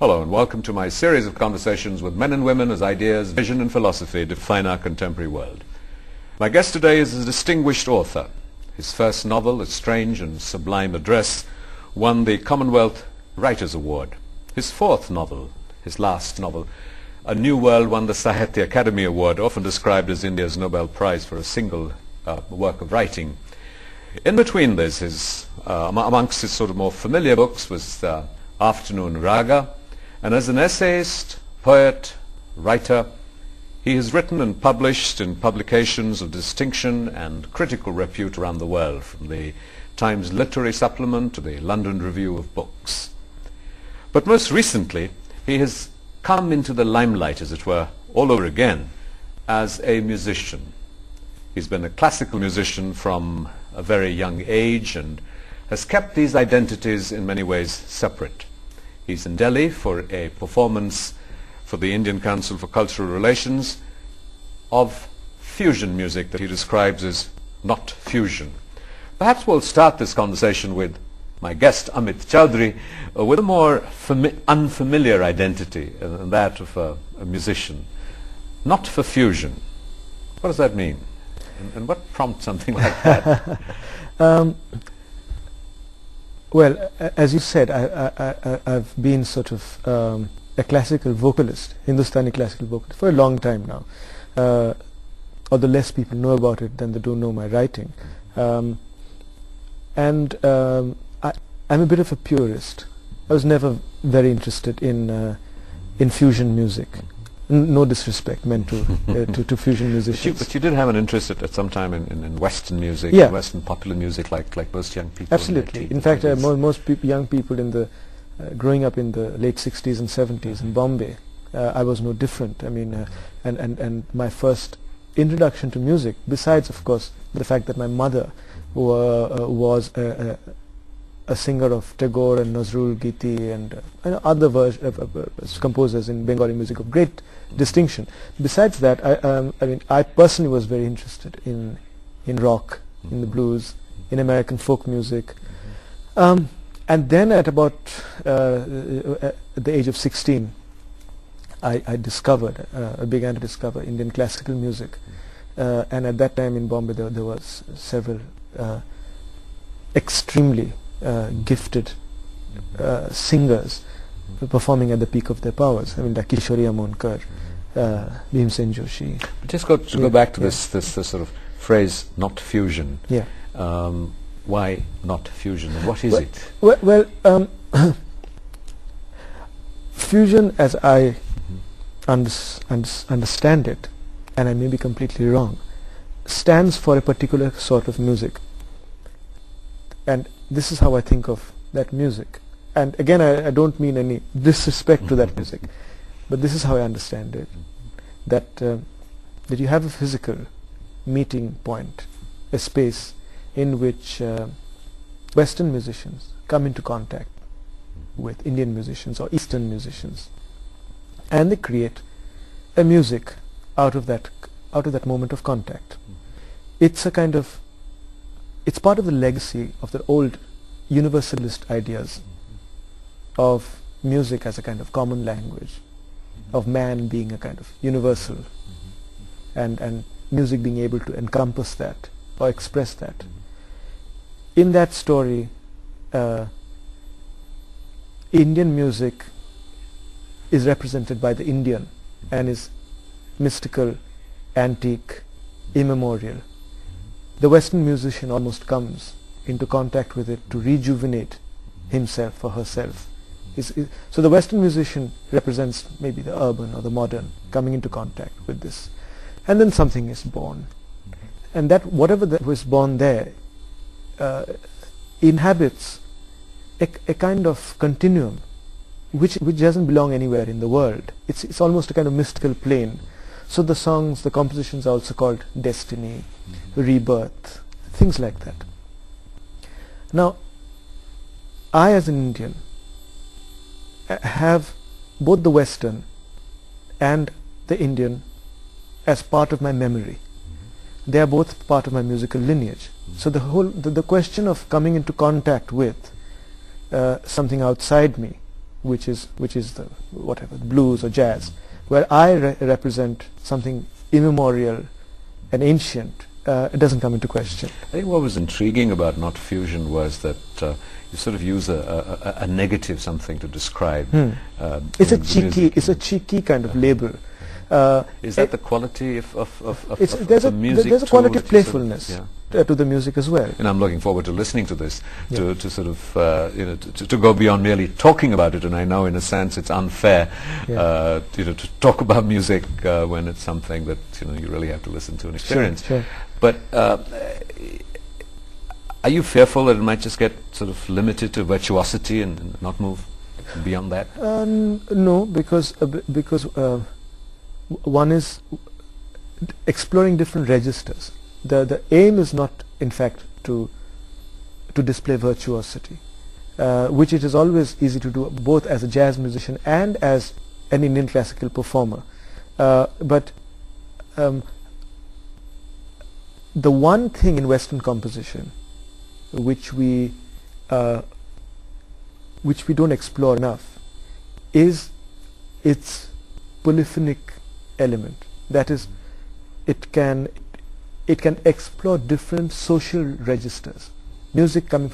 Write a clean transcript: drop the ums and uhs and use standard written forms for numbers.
Hello and welcome to my series of conversations with men and women as ideas, vision and philosophy define our contemporary world. My guest today is a distinguished author. His first novel, A Strange and Sublime Address, won the Commonwealth Writers' Award. His fourth novel, his last novel, A New World, won the Sahitya Akademi Award, often described as India's Nobel Prize for a single work of writing. In between this, amongst his sort of more familiar books was Afternoon Raga, and as an essayist, poet, writer, he has written and published in publications of distinction and critical repute around the world, from the Times Literary Supplement to the London Review of Books. But most recently, he has come into the limelight, as it were, all over again, as a musician. He's been a classical musician from a very young age and has kept these identities in many ways separate. He's in Delhi for a performance for the Indian Council for Cultural Relations of fusion music that he describes as not fusion. Perhaps we'll start this conversation with my guest, Amit Chaudhuri, with a more unfamiliar identity, and that of a musician. Not for fusion. What does that mean? And what prompts something like that? Well, as you said, I've been sort of a classical vocalist, Hindustani classical vocalist, for a long time now. Although less people know about it than they do know my writing. I'm a bit of a purist. I was never very interested in fusion music. No disrespect meant to fusion musicians. But you did have an interest at some time in Western music, yeah. Western popular music, like most young people. Absolutely. In fact, most young people in the growing up in the late 60s and 70s in Bombay, I was no different. I mean, and my first introduction to music, besides of course the fact that my mother was a singer of Tagore and Nazrul Giti and other composers in Bengali music of great distinction. Besides that, I personally was very interested in rock, in the blues, in American folk music. And then at about at the age of 16, I began to discover Indian classical music. And at that time in Bombay there was several extremely gifted singers performing at the peak of their powers. I mean, like Kishori Amonkar, Bhimsen Joshi. But just go back to this sort of phrase, not fusion. Yeah. Why not fusion? And what is it? Well, fusion, as I understand it, and I may be completely wrong, stands for a particular sort of music. And this is how I think of that music. And again, I don't mean any disrespect to that music, but this is how I understand it. That you have a physical meeting point, a space in which Western musicians come into contact with Indian musicians or Eastern musicians, and they create a music out of that moment of contact. It's a kind of, it's part of the legacy of the old universalist ideas of music as a kind of common language, of man being a kind of universal, and music being able to encompass that or express that. In that story, Indian music is represented by the Indian and is mystical, antique, immemorial. The Western musician almost comes into contact with it to rejuvenate himself or herself. So the Western musician represents maybe the urban or the modern coming into contact with this, and then something is born, and that whatever that was born there inhabits a kind of continuum which doesn't belong anywhere in the world. It's almost a kind of mystical plane. So the songs, the compositions are also called destiny, rebirth, things like that. Now, I as an Indian have both the Western and the Indian as part of my memory. They are both part of my musical lineage. So the question of coming into contact with something outside me which is the whatever blues or jazz, where I represent something immemorial and ancient. It doesn't come into question. I think what was intriguing about Not Fusion was that you sort of use a negative something to describe. It's a cheeky kind of label. Is that the quality of there's the music? There's a quality of playfulness sort of, to the music as well. And I'm looking forward to listening to this, to sort of to go beyond merely talking about it. And I know, in a sense, it's unfair, to talk about music when it's something that you really have to listen to and experience. Sure. But are you fearful that it might just get sort of limited to virtuosity and not move beyond that? No, because one is exploring different registers. The aim is not, in fact, to display virtuosity, which it is always easy to do both as a jazz musician and as an Indian classical performer. But the one thing in Western composition which we don't explore enough is its polyphonic element. That is, it can explore different social registers. Music coming